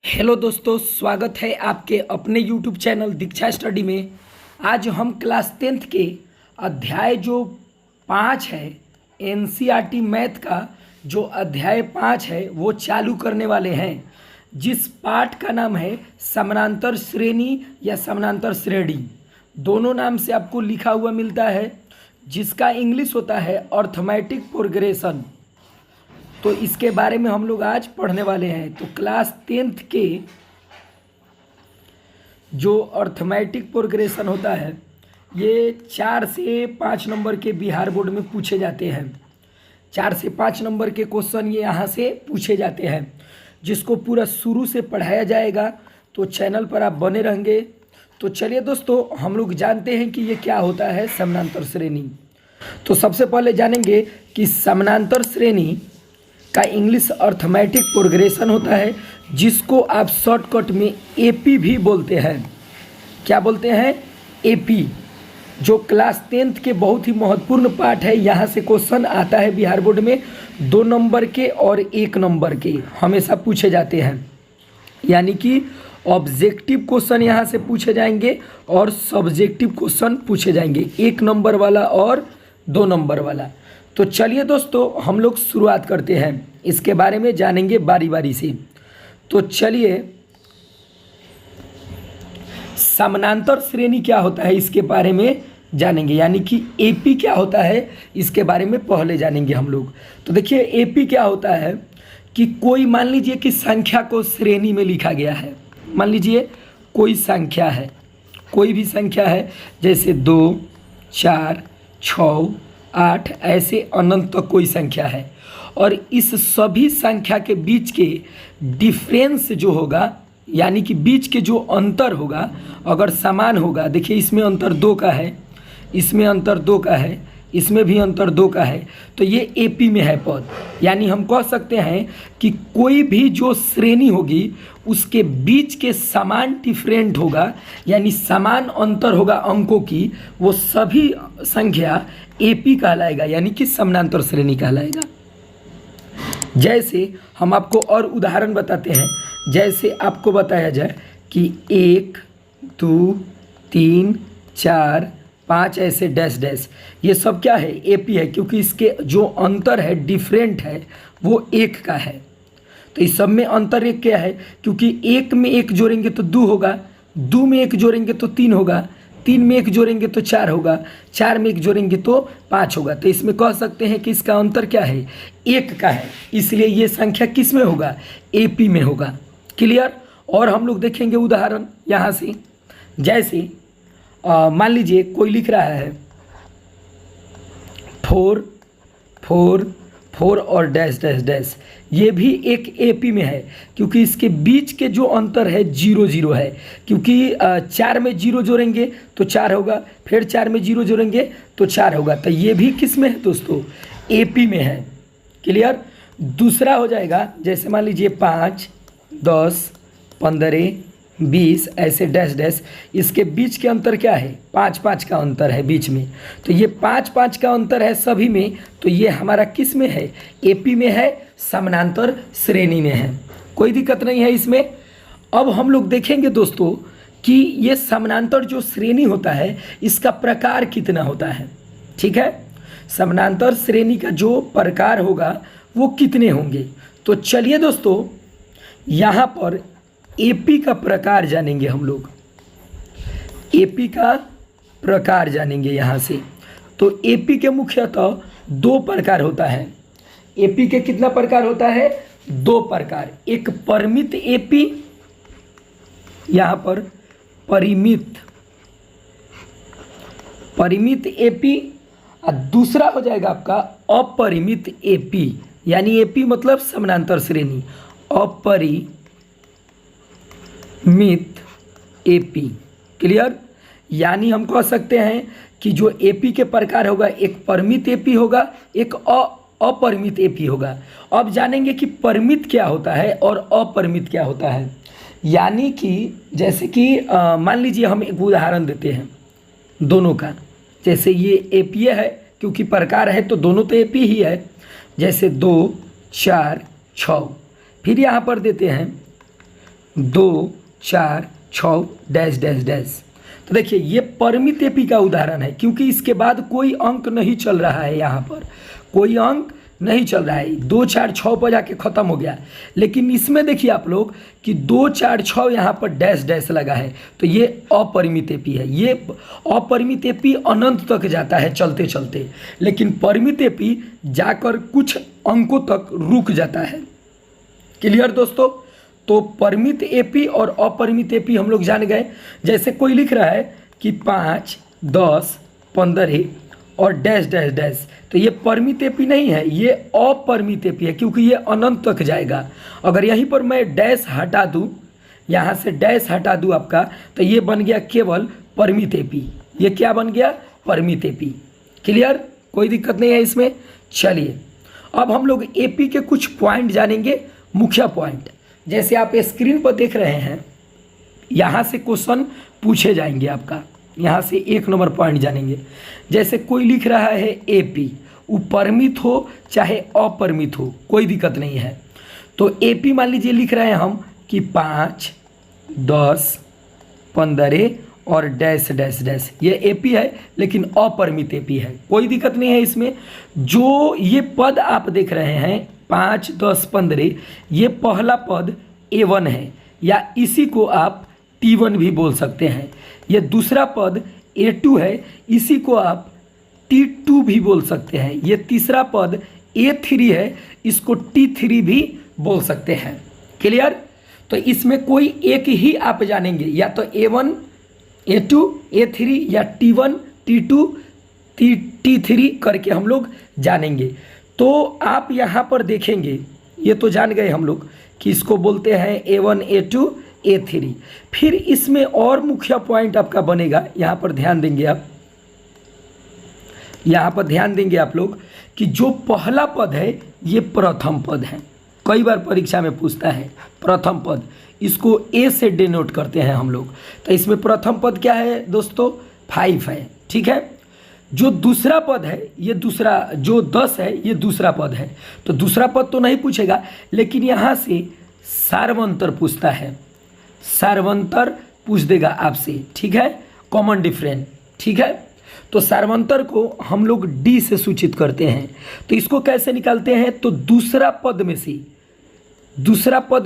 Hello दोस्तों, स्वागत है आपके अपने यूट्यूब चैनल दीक्षा स्टडी में। आज हम क्लास 10th के अध्याय जो 5 है, एनसीईआरटी मैथ का जो अध्याय 5 है वो चालू करने वाले हैं, जिस पाठ का नाम है समानांतर श्रेणी या समानांतर श्रेणी। दोनों नाम से आपको लिखा हुआ मिलता है, जिसका इंग्लिश होता है अर्थमेटिक प्रोग्रेशन। तो इसके बारे में हम लोग आज पढ़ने वाले हैं। तो क्लास 10th के जो अर्थमेटिक प्रोग्रेशन होता है, ये 4 से 5 नंबर के बिहार बोर्ड में पूछे जाते हैं। 4 से 5 नंबर के क्वेश्चन ये यहाँ से पूछे जाते हैं, जिसको पूरा शुरू से पढ़ाया जाएगा। तो चैनल पर आप बने रहेंगे। तो चलिए दोस्तों, हम लोग जानते हैं कि ये क्या होता है समानांतर श्रेणी। तो सबसे पहले जानेंगे कि समानांतर श्रेणी का इंग्लिश अर्थमेटिक प्रोग्रेशन होता है, जिसको आप शॉर्टकट में एपी भी बोलते हैं। क्या बोलते हैं? एपी, जो क्लास 10th के बहुत ही महत्वपूर्ण पार्ट है। यहाँ से क्वेश्चन आता है बिहार बोर्ड में 2 नंबर के और 1 नंबर के हमेशा पूछे जाते हैं। यानी कि ऑब्जेक्टिव क्वेश्चन यहाँ से पूछे जाएंगे और सब्जेक्टिव क्वेश्चन पूछे जाएंगे, 1 नंबर वाला और 2 नंबर वाला। तो चलिए दोस्तों, हम लोग शुरुआत करते हैं, इसके बारे में जानेंगे बारी बारी से। तो चलिए, समानांतर श्रेणी क्या होता है इसके बारे में जानेंगे, यानी कि एपी क्या होता है इसके बारे में पहले जानेंगे हम लोग। तो देखिए, एपी क्या होता है कि कोई, मान लीजिए कि संख्या को श्रेणी में लिखा गया है। मान लीजिए कोई संख्या है, कोई भी संख्या है, जैसे 2, 4, 6, 8, ऐसे अनंत तक कोई संख्या है, और इस सभी संख्या के बीच के डिफरेंस जो होगा, यानी कि बीच के जो अंतर होगा, अगर समान होगा। देखिए, इसमें अंतर 2 का है, इसमें अंतर 2 का है, इसमें भी अंतर 2 का है, तो ये एपी में है पद। यानी हम कह सकते हैं कि कोई भी जो श्रेणी होगी उसके बीच के समान डिफरेंट होगा, यानी समान अंतर होगा अंकों की, वो सभी संख्या एपी कहलाएगा, यानी कि समानांतर श्रेणी कहलाएगा। जैसे हम आपको और उदाहरण बताते हैं। जैसे आपको बताया जाए कि 1, 2, 3, 4, 5 ऐसे डैश डैश, ये सब क्या है? एपी है, क्योंकि इसके जो अंतर है, डिफरेंट है, वो 1 का है। तो इस सब में अंतर 1 क्या है? क्योंकि 1 में 1 जोड़ेंगे तो 2 होगा, 2 में 1 जोड़ेंगे तो 3 होगा, 3 में 1 जोड़ेंगे तो 4 होगा, 4 में 1 जोड़ेंगे तो 5 होगा। तो इसमें कह सकते हैं कि इसका अंतर क्या है? 1 का है। इसलिए ये संख्या किस में होगा? एपी में होगा। क्लियर? और हम लोग देखेंगे उदाहरण यहाँ से। जैसे मान लीजिए कोई लिख रहा है 4, 4, 4 और डैश डैश डैश, ये भी एक एपी में है, क्योंकि इसके बीच के जो अंतर है 0 0 है। क्योंकि 4 में 0 जोड़ेंगे तो 4 होगा, फिर 4 में 0 जोड़ेंगे तो 4 होगा। तो ये भी किस में है दोस्तों? एपी में है। क्लियर? दूसरा हो जाएगा, जैसे मान लीजिए 5, 10, 15, 20 ऐसे डैश डैश, इसके बीच के अंतर क्या है? 5 5 का अंतर है बीच में। तो ये 5 5 का अंतर है सभी में, तो ये हमारा किस में है? एपी में है, समानांतर श्रेणी में है। कोई दिक्कत नहीं है इसमें। अब हम लोग देखेंगे दोस्तों कि ये समानांतर जो श्रेणी होता है, इसका प्रकार कितना होता है। ठीक है, समानांतर श्रेणी का जो प्रकार होगा वो कितने होंगे। तो चलिए दोस्तों, यहाँ पर एपी का प्रकार जानेंगे हम लोग। एपी का प्रकार जानेंगे यहाँ से। तो एपी के मुख्यतः 2 प्रकार होता है। एपी के कितना प्रकार होता है? 2 प्रकार। एक परिमित एपी, यहाँ पर परिमित एपी, और दूसरा हो जाएगा आपका अपरिमित एपी। यानी एपी मतलब समानांतर श्रेणी, अपरिमित एपी। क्लियर? यानी हम कह सकते हैं कि जो एपी के प्रकार होगा, एक परिमित एपी होगा, एक अपरिमित एपी होगा। अब जानेंगे कि परिमित क्या होता है और अपरिमित क्या होता है। यानी कि जैसे कि मान लीजिए हम एक उदाहरण देते हैं दोनों का। जैसे ये एपी है, क्योंकि प्रकार है तो दोनों तो एपी ही है। जैसे 2, 4, 6, फिर यहाँ पर देते हैं 2 4 6 डैश डैश डैश। तो देखिए ये परिमित एपी का उदाहरण है, क्योंकि इसके बाद कोई अंक नहीं चल रहा है, यहाँ पर कोई अंक नहीं चल रहा है, 2 4 6 पर जाके ख़त्म हो गया। लेकिन इसमें देखिए आप लोग कि 2 4 6 यहाँ पर डैश डैश लगा है, तो ये अपरिमित एपी है। ये अपरिमित एपी अनंत तक जाता है चलते चलते, लेकिन परिमित एपी जाकर कुछ अंकों तक रुक जाता है। क्लियर दोस्तों? तो परिमित एपी और अपरिमित एपी हम लोग जान गए। जैसे कोई लिख रहा है कि 5 10 15 और डैश डैश डैश, तो ये परिमित एपी नहीं है, ये अपरिमित एपी है, क्योंकि ये अनंत तक जाएगा। अगर यहीं पर मैं डैश हटा दूं, यहाँ से डैश हटा दूं आपका, तो ये बन गया केवल परिमित एपी। ये क्या बन गया? परिमित एपी। क्लियर? कोई दिक्कत नहीं है इसमें। चलिए अब हम लोग एपी के कुछ पॉइंट जानेंगे, मुख्य पॉइंट। जैसे आप स्क्रीन पर देख रहे हैं, यहाँ से क्वेश्चन पूछे जाएंगे आपका, यहाँ से 1 नंबर पॉइंट जानेंगे। जैसे कोई लिख रहा है एपी, वो परिमित हो चाहे अपरिमित हो, कोई दिक्कत नहीं है। तो एपी मान लीजिए लिख रहे हैं हम कि 5 10 15 और डैश डैश डैश, ये एपी है लेकिन अपरिमित एपी है, कोई दिक्कत नहीं है इसमें। जो ये पद आप देख रहे हैं 5 10 15, ये पहला पद A1 है, या इसी को आप T1 भी बोल सकते हैं। ये दूसरा पद A2 है, इसी को आप T2 भी बोल सकते हैं। ये तीसरा पद A3 है, इसको T3 भी बोल सकते हैं। क्लियर? तो इसमें कोई एक ही आप जानेंगे, या तो A1 A2 A3 या T1 T2 T3 करके हम लोग जानेंगे। तो आप यहाँ पर देखेंगे, ये तो जान गए हम लोग कि इसको बोलते हैं A1 A2 A3। फिर इसमें और मुख्य पॉइंट आपका बनेगा, यहाँ पर ध्यान देंगे आप, यहाँ पर ध्यान देंगे आप लोग कि जो पहला पद है ये प्रथम पद है। कई बार परीक्षा में पूछता है प्रथम पद, इसको A से डिनोट करते हैं हम लोग। तो इसमें प्रथम पद क्या है दोस्तों? 5 है, ठीक है। जो दूसरा पद है, ये दूसरा, जो 10 है ये दूसरा पद है, तो दूसरा पद तो नहीं पूछेगा, लेकिन यहाँ से सार्वंतर पूछता है, सार्वंतर पूछ देगा आपसे, ठीक है, कॉमन डिफरेंस, ठीक है। तो सार्वंतर को हम लोग डी से सूचित करते हैं। तो इसको कैसे निकालते हैं? तो दूसरा पद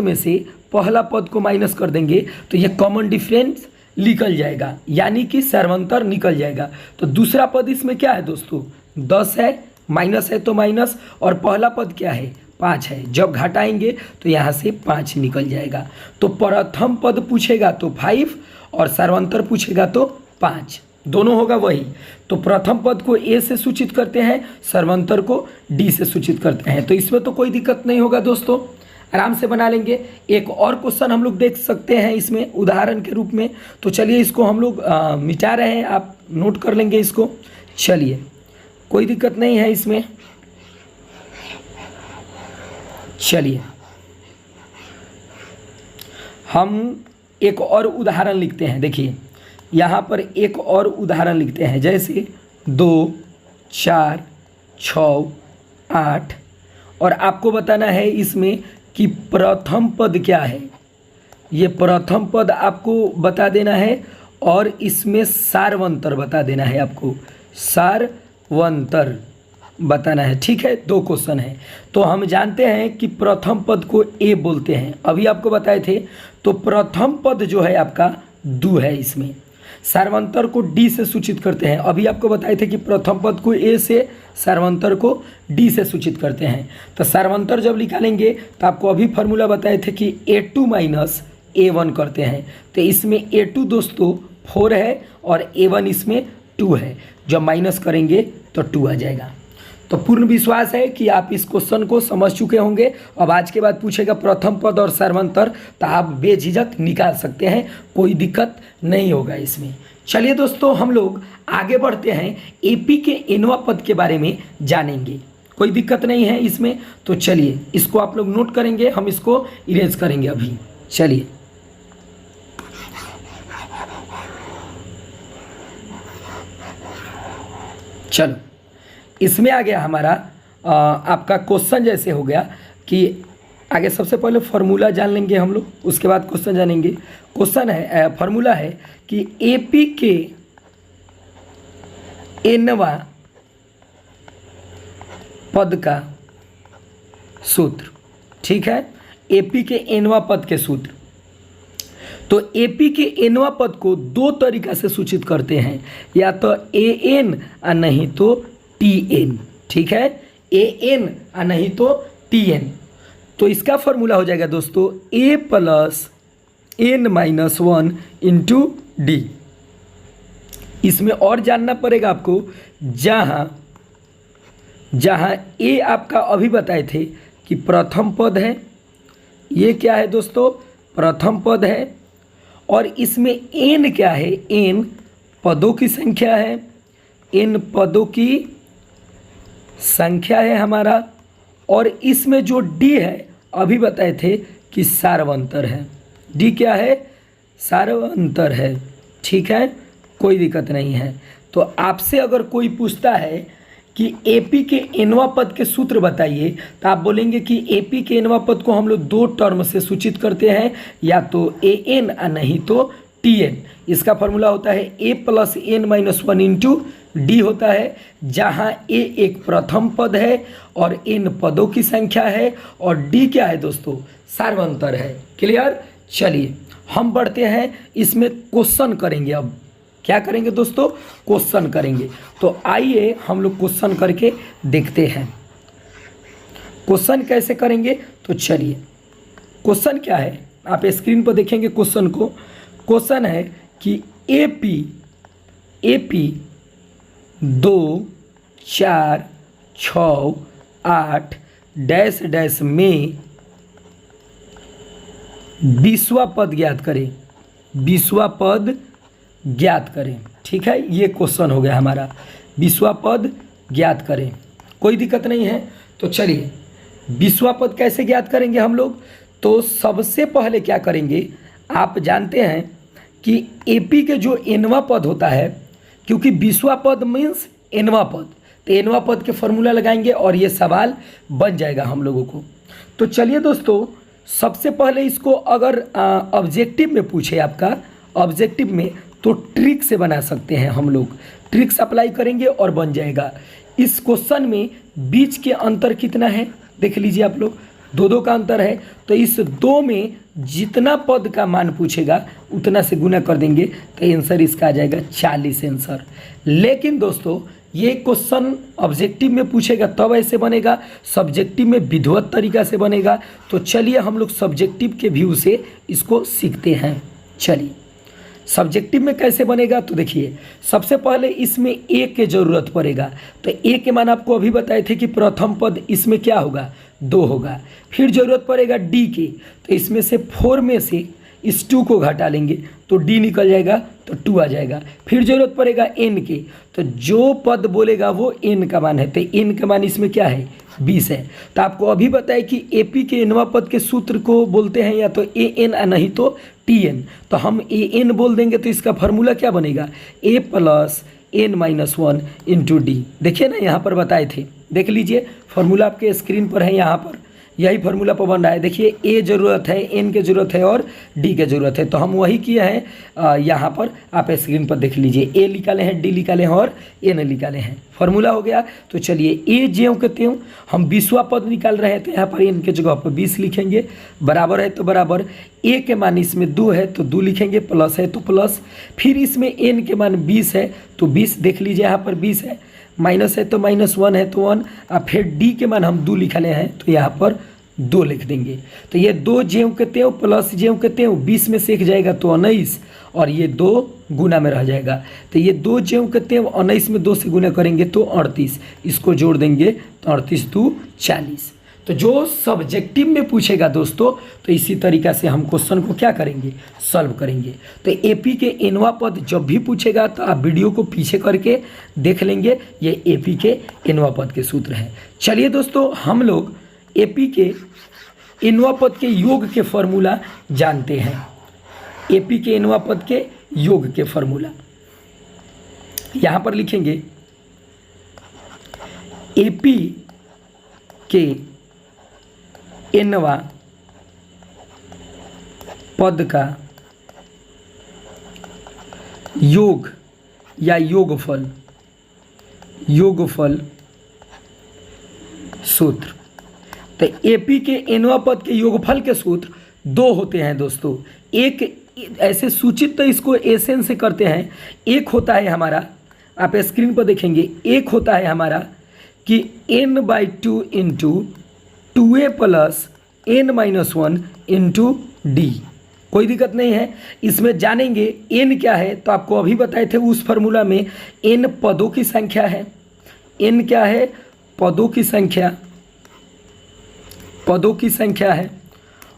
में से पहला पद को माइनस कर देंगे, तो ये कॉमन डिफरेंस निकल जाएगा, यानी कि सार्वंतर निकल जाएगा। तो दूसरा पद इसमें क्या है दोस्तों? 10 है, माइनस है तो माइनस, और पहला पद क्या है? 5 है। जब घटाएंगे तो यहाँ से 5 निकल जाएगा। तो प्रथम पद पूछेगा तो 5 और सार्वंतर पूछेगा तो 5, दोनों होगा वही। तो प्रथम पद को ए से सूचित करते हैं, सार्वंतर को डी से सूचित करते हैं। तो इसमें तो कोई दिक्कत नहीं होगा दोस्तों, आराम से बना लेंगे। एक और क्वेश्चन हम लोग देख सकते हैं इसमें उदाहरण के रूप में। तो चलिए इसको हम लोग मिटा रहे हैं, आप नोट कर लेंगे इसको। चलिए कोई दिक्कत नहीं है इसमें। चलिए हम एक और उदाहरण लिखते हैं। देखिए यहाँ पर एक और उदाहरण लिखते हैं, जैसे 2 4 6 8, और आपको बताना है इसमें कि प्रथम पद क्या है। ये प्रथम पद आपको बता देना है, और इसमें सार्वंतर बता देना है आपको, सार्वंतर बताना है, ठीक है। 2 क्वेश्चन है। तो हम जानते हैं कि प्रथम पद को ए बोलते हैं, अभी आपको बताए थे। तो प्रथम पद जो है आपका दु है, इसमें सार्वंतर को डी से सूचित करते हैं। अभी आपको बताए थे कि प्रथम पद को ए से, सार्वंतर को डी से सूचित करते हैं। तो सार्वंतर जब निकालेंगे तो आपको अभी फार्मूला बताए थे कि A2 माइनस A1 करते हैं। तो इसमें A2 दोस्तों 4 है और A1 इसमें 2 है, जब माइनस करेंगे तो 2 आ जाएगा। तो पूर्ण विश्वास है कि आप इस क्वेश्चन को समझ चुके होंगे। अब आज के बाद पूछेगा प्रथम पद और सार्वंतर, तो आप बेझिझक निकाल सकते हैं, कोई दिक्कत नहीं होगा इसमें। चलिए दोस्तों हम लोग आगे बढ़ते हैं, एपी के एनवा पद के बारे में जानेंगे, कोई दिक्कत नहीं है इसमें। तो चलिए इसको आप लोग नोट करेंगे, हम इसको इरेज करेंगे अभी। चलिए चलो इसमें आ गया हमारा आपका क्वेश्चन, जैसे हो गया कि आगे सबसे पहले फार्मूला जान लेंगे हम लोग, उसके बाद क्वेश्चन जानेंगे। क्वेश्चन है, फार्मूला है कि एपी के एनवा पद का सूत्र। ठीक है, एपी के एनवा पद के सूत्र। तो एपी के एनवा पद को दो तरीका से सूचित करते हैं, या तो ए एन और नहीं तो टी एन। ठीक है, ए एन और नहीं तो टी एन। तो इसका फॉर्मूला हो जाएगा दोस्तों A plus N minus one into D. इसमें और जानना पड़ेगा आपको, जहाँ ए आपका अभी बताए थे कि प्रथम पद है, ये क्या है दोस्तों, प्रथम पद है, और इसमें एन क्या है, एन पदों की संख्या है, एन पदों की संख्या है हमारा, और इसमें जो डी है अभी बताए थे कि सार्वंतर है। डी क्या है, सार्वंतर है। ठीक है, कोई दिक्कत नहीं है। तो आपसे अगर कोई पूछता है कि एपी के एनवा पद के सूत्र बताइए, तो आप बोलेंगे कि एपी के एनवा पद को हम लोग दो टर्म से सूचित करते हैं, या तो ए एन और नहीं तो टी एन। इसका फॉर्मूला होता है A plus N minus one into D होता है, जहाँ ए एक प्रथम पद है और एन पदों की संख्या है, और डी क्या है दोस्तों, सार्वंतर है। क्लियर। चलिए हम बढ़ते हैं, इसमें क्वेश्चन करेंगे। अब क्या करेंगे दोस्तों, क्वेश्चन करेंगे। तो आइए हम लोग क्वेश्चन करके देखते हैं। क्वेश्चन कैसे करेंगे, तो चलिए क्वेश्चन क्या है आप स्क्रीन पर देखेंगे क्वेश्चन को। क्वेश्चन है कि एपी 2, 4, 6, 8 डैश डैश में 20वां पद ज्ञात करें, 20वां पद ज्ञात करें। ठीक है, ये क्वेश्चन हो गया हमारा, 20वां पद ज्ञात करें। कोई दिक्कत नहीं है। तो चलिए 20वां पद कैसे ज्ञात करेंगे हम लोग, तो सबसे पहले क्या करेंगे, आप जानते हैं कि एपी के जो एनवा पद होता है, क्योंकि 20वां पद मीन्स एनवा पद, तो एनवा पद के फॉर्मूला लगाएंगे और ये सवाल बन जाएगा हम लोगों को। तो चलिए दोस्तों, सबसे पहले इसको अगर ऑब्जेक्टिव में पूछे, आपका ऑब्जेक्टिव में, तो ट्रिक से बना सकते हैं हम लोग। ट्रिक्स अप्लाई करेंगे और बन जाएगा। इस क्वेश्चन में बीच के अंतर कितना है देख लीजिए आप लोग, 2 का अंतर है। तो इस 2 में जितना पद का मान पूछेगा उतना से गुना कर देंगे, तो आंसर इसका आ जाएगा 40 आंसर। लेकिन दोस्तों ये क्वेश्चन ऑब्जेक्टिव में पूछेगा तब ऐसे बनेगा, सब्जेक्टिव में विधिवत तरीका से बनेगा। तो चलिए हम लोग सब्जेक्टिव के व्यू से इसको सीखते हैं। चलिए सब्जेक्टिव में कैसे बनेगा, तो देखिए सबसे पहले इसमें ए के ज़रूरत पड़ेगा। तो ए के मान आपको अभी बताए थे कि प्रथम पद इसमें क्या होगा, 2 होगा। फिर ज़रूरत पड़ेगा डी के, तो इसमें से 4 में से इस 2 को घटा लेंगे तो डी निकल जाएगा, तो 2 आ जाएगा। फिर ज़रूरत पड़ेगा एन के, तो जो पद बोलेगा वो एन का मान है, तो एन का मान इसमें क्या है, 20 है। तो आपको अभी बताया कि एपी के एनवा पद के सूत्र को बोलते हैं या तो ए एन नहीं तो टी एन। तो हम ए एन बोल देंगे, तो इसका फार्मूला क्या बनेगा, A plus N minus one into D. देखिए ना यहाँ पर बताए थे, देख लीजिए फार्मूला आपके स्क्रीन पर है, यहाँ पर यही फार्मूला पर बन रहा है। देखिए ए ज़रूरत है, एन की ज़रूरत है और डी की ज़रूरत है, तो हम वही किए हैं। यहाँ पर आप स्क्रीन पर देख लीजिए, ए निकाले हैं, डी निकाले हैं और एन निकाले हैं। फार्मूला हो गया। तो चलिए ए ज्यों के त्यों हम 20वां पद निकाल रहे हैं, तो यहाँ पर एन के जगह पर 20 लिखेंगे, बराबर है तो बराबर, ए के मान इसमें 2 है तो 2 लिखेंगे, प्लस है तो प्लस, फिर इसमें एन के मान 20 है तो 20 देख लीजिए यहाँ पर 20 है, माइनस है तो माइनस, 1 है तो 1, और फिर डी के मान हम 2 लिखले हैं तो यहाँ पर 2 लिख देंगे। तो ये 2 ज्यों के त्यों प्लस ज्यों के त्यों 20 में से एक जाएगा तो 19, और ये 2 गुना में रह जाएगा। तो ये 2 ज्यों के त्यों 19 में 2 से गुना करेंगे तो 38, इसको जोड़ देंगे तो 38 2 40। तो जो सब्जेक्टिव में पूछेगा दोस्तों, तो इसी तरीका से हम क्वेश्चन को क्या करेंगे, सॉल्व करेंगे। तो एपी के एनवा पद जब भी पूछेगा तो आप वीडियो को पीछे करके देख लेंगे, ये एपी के एनवा पद के सूत्र हैं। चलिए दोस्तों, हम लोग एपी के एनवा पद के योग के फॉर्मूला जानते हैं। एपी के एनवा पद के योग के फॉर्मूला यहाँ पर लिखेंगे, एपी के एनवा पद का योग या योगफल सूत्र। तो एपी के एनवा पद के योगफल के सूत्र दो होते हैं दोस्तों। एक ऐसे सूचित तो इसको एसएन से करते हैं। एक होता है हमारा, आप स्क्रीन पर देखेंगे, एक होता है हमारा कि n/2 into 2a plus n-1 into D. कोई दिक्कत नहीं है, इसमें जानेंगे n क्या है। तो आपको अभी बताए थे उस फार्मूला में n पदों की संख्या है। n क्या है? पदों की संख्या है।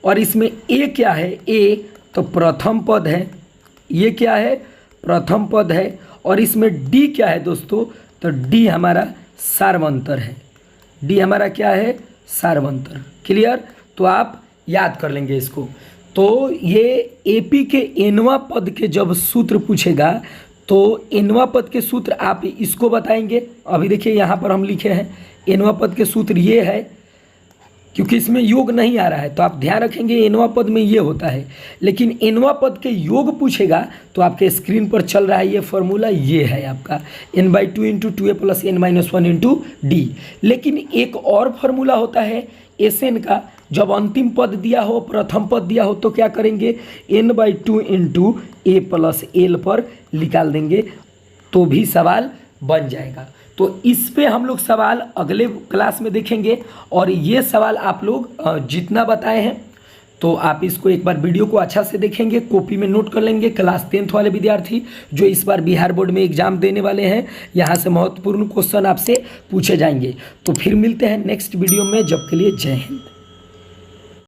और इसमें a क्या है? a तो प्रथम पद है। ये क्या है? प्रथम पद है। और इसमें d क्या है दोस्तों? तो d हमारा सार्वंतर है। d हमारा क्या है? सार्वंतर। क्लियर? तो आप याद कर लेंगे इसको। तो ये एपी के एनवा पद के जब सूत्र पूछेगा तो एनवा पद के सूत्र आप इसको बताएंगे। अभी देखिए यहाँ पर हम लिखे हैं एनवा पद के सूत्र ये है, क्योंकि इसमें योग नहीं आ रहा है तो आप ध्यान रखेंगे एनवा पद में ये होता है। लेकिन एनवा पद के योग पूछेगा तो आपके स्क्रीन पर चल रहा है ये फार्मूला, ये है आपका n/2 into 2a plus n-1 into D. लेकिन एक और फार्मूला होता है एसएन का, जब अंतिम पद दिया हो, प्रथम पद दिया हो तो क्या करेंगे? n/2 into a plus L पर निकाल देंगे तो भी सवाल बन जाएगा। तो इस पे हम लोग सवाल अगले क्लास में देखेंगे। और ये सवाल आप लोग जितना बताए हैं तो आप इसको एक बार वीडियो को अच्छा से देखेंगे, कॉपी में नोट कर लेंगे। क्लास 10th वाले विद्यार्थी जो इस बार बिहार बोर्ड में एग्जाम देने वाले हैं, यहाँ से महत्वपूर्ण क्वेश्चन आपसे पूछे जाएंगे। तो फिर मिलते हैं नेक्स्ट वीडियो में, जब के लिए जय हिंद।